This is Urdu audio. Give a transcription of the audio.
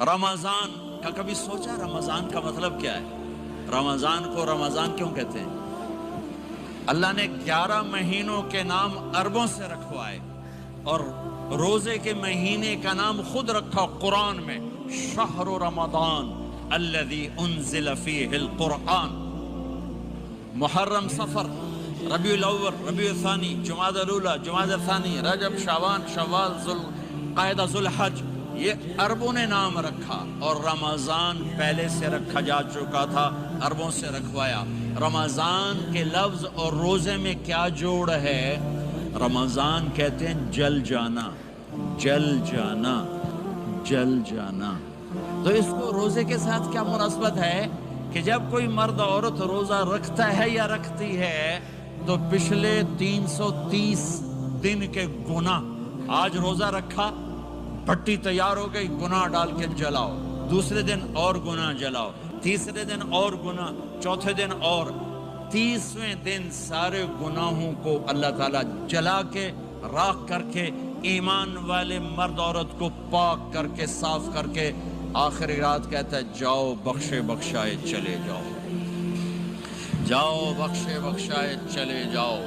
رمضان کا کبھی سوچا رمضان کا مطلب کیا ہے؟ رمضان کو رمضان کیوں کہتے ہیں؟ اللہ نے 11 مہینوں کے نام عربوں سے رکھوائے اور روزے کے مہینے کا نام خود رکھا قرآن میں، شہر رمضان الذی انزل فیہ القرآن۔ محرم، صفر، ربیع الاول، ربیع الثانی، جمادی الاولی، جمادی الثانی، رجب، شعبان، شوال، ذوالقعدہ، ذوالحج، یہ عربوں نے نام رکھا، اور رمضان پہلے سے رکھا جا چکا تھا، عربوں سے رکھوایا۔ رمضان کے لفظ اور روزے میں کیا جوڑ ہے؟ رمضان کہتے ہیں جل جانا، جل جانا، جل جانا۔ تو اس کو روزے کے ساتھ کیا مناسبت ہے کہ جب کوئی مرد عورت روزہ رکھتا ہے یا رکھتی ہے تو پچھلے 330 دن کے گناہ، آج روزہ رکھا، بھٹی تیار ہو گئی، گناہ ڈال کے جلاؤ، دوسرے دن اور گناہ جلاؤ، تیسرے دن اور گناہ، چوتھے دن اور، 30ویں دن سارے گناہوں کو اللہ تعالیٰ جلا کے راکھ کر کے ایمان والے مرد عورت کو پاک کر کے صاف کر کے آخری رات کہتا ہے جاؤ بخشے بخشائے چلے جاؤ، جاؤ بخشے بخشائے چلے جاؤ۔